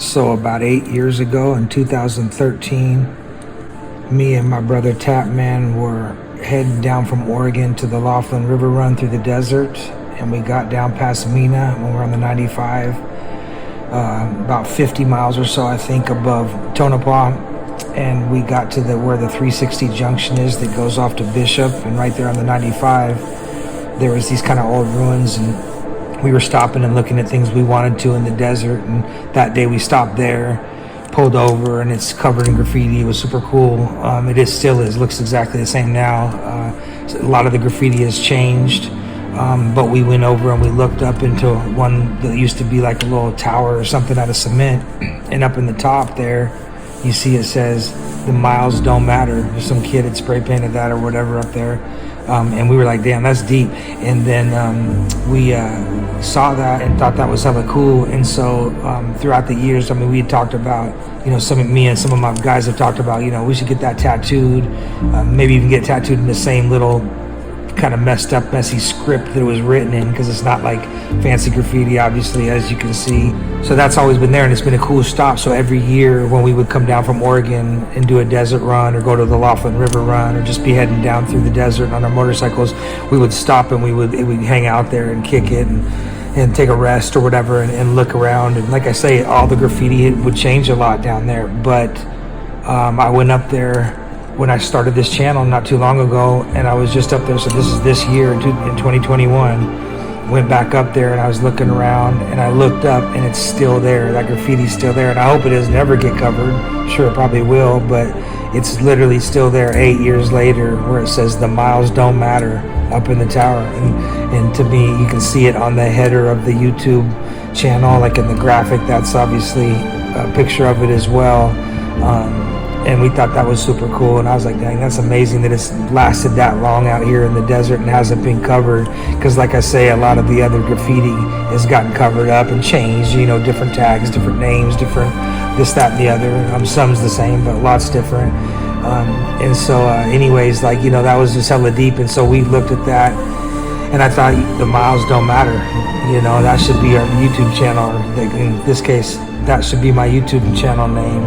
So about 8 years ago in 2013, me and my brother Tapman were heading down from Oregon to the Laughlin River Run through the desert, and we got down past Mena when we were on the 95, about 50 miles or so I think above Tonopah, and we got to where the 360 junction is that goes off to Bishop, and right there on the 95 there was these kind of old ruins, and we were stopping and looking at things we wanted to in the desert. And that day we stopped there, pulled over, and it's covered in graffiti. It was super cool. It still is, looks exactly the same now. A lot of the graffiti has changed, but we went over and we looked up into one that used to be like a little tower or something out of cement, and up in the top there you see it says "The miles don't matter." There's some kid that spray painted that or whatever up there. And we were like, damn, that's deep. And then we saw that and thought that was hella cool. And so throughout the years, I mean, we had talked about, me and some of my guys have talked about, we should get that tattooed, maybe even get tattooed in the same little kind of messed up, messy script that it was written in, because it's not like fancy graffiti, obviously, as you can see. So that's always been there, and it's been a cool stop. So every year when we would come down from Oregon and do a desert run or go to the Laughlin River Run or just be heading down through the desert on our motorcycles, we would stop and we'd hang out there and kick it and take a rest or whatever, and look around. And like I say, all the graffiti would change a lot down there. But I went up there when I started this channel not too long ago, and I was just up there. So this is this year in 2021. Went back up there and I was looking around, and I looked up and it's still there. That graffiti's still there, and I hope it doesn't ever get covered. Sure, it probably will, but it's literally still there 8 years later, where it says "The miles don't matter" up in the tower. And to me, you can see it on the header of the YouTube channel, like in the graphic. That's obviously a picture of it as well. And we thought that was super cool, and I was like, dang, that's amazing that it's lasted that long out here in the desert and hasn't been covered. Because like I say, a lot of the other graffiti has gotten covered up and changed, different tags, different names, different this, that, and the other. Some's the same, but lots different. And so anyways, that was just hella deep. And so we looked at that, and I thought, the miles don't matter. That should be our YouTube channel, or in this case, that should be my YouTube channel name,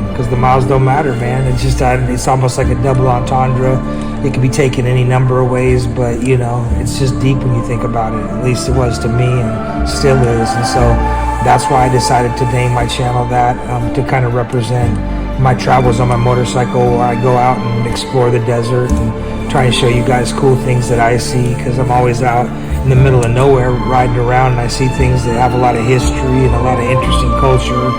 because the miles don't matter, man. It's almost like a double entendre. It can be taken any number of ways, but it's just deep when you think about it. At least it was to me, and still is. And so that's why I decided to name my channel that, to kind of represent my travels on my motorcycle, where I go out and explore the desert and try and show you guys cool things that I see, because I'm always out in the middle of nowhere riding around, and I see things that have a lot of history and a lot of interesting culture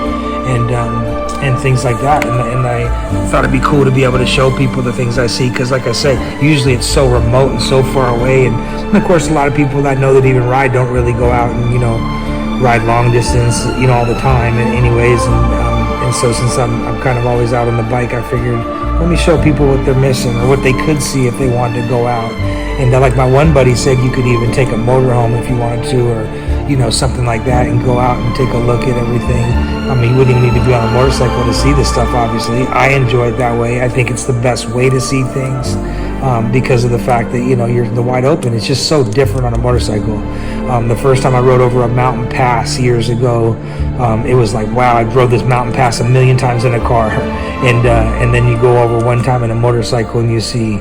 and things like that. And I thought it'd be cool to be able to show people the things I see, because like I say, usually it's so remote and so far away. And of course, a lot of people that I know that even ride don't really go out and ride long distance all the time. And anyways, and so since I'm kind of always out on the bike, I figured, let me show people what they're missing, or what they could see if they wanted to go out. And like my one buddy said, you could even take a motorhome if you wanted to, or something like that, and go out and take a look at everything. I mean, you wouldn't even need to be on a motorcycle to see this stuff, obviously. I enjoy it that way. I think it's the best way to see things, because of the fact that you're in the wide open. It's just so different on a motorcycle. The first time I rode over a mountain pass years ago, it was like, wow, I rode this mountain pass a million times in a car, and then you go over one time in a motorcycle and you see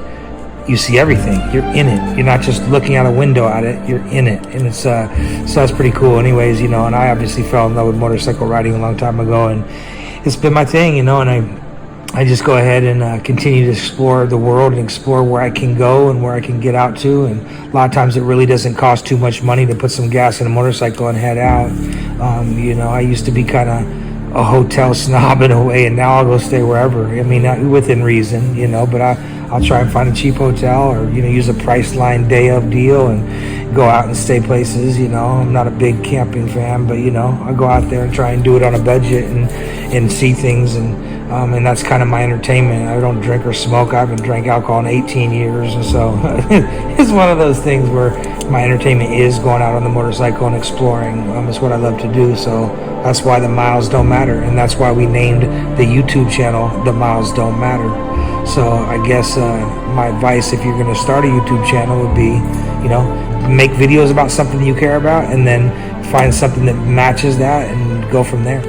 everything. You're in it. You're not just looking out a window at it. You're in it, and it's so that's pretty cool. Anyways, and I obviously fell in love with motorcycle riding a long time ago, and it's been my thing, and I just go ahead and continue to explore the world and explore where I can go and where I can get out to. And a lot of times it really doesn't cost too much money to put some gas in a motorcycle and head out. I used to be kind of a hotel snob in a way, and now I'll go stay wherever. I mean, within reason, but I'll try and find a cheap hotel, or use a Priceline day of deal and go out and stay places. I'm not a big camping fan, but I go out there and try and do it on a budget and see things, and that's kind of my entertainment. I don't drink or smoke. I haven't drank alcohol in 18 years, and so it's one of those things where my entertainment is going out on the motorcycle and exploring. It's what I love to do, so that's why the miles don't matter, and that's why we named the YouTube channel "The Miles Don't Matter." So I guess my advice, if you're going to start a YouTube channel, would be, make videos about something you care about, and then find something that matches that and go from there.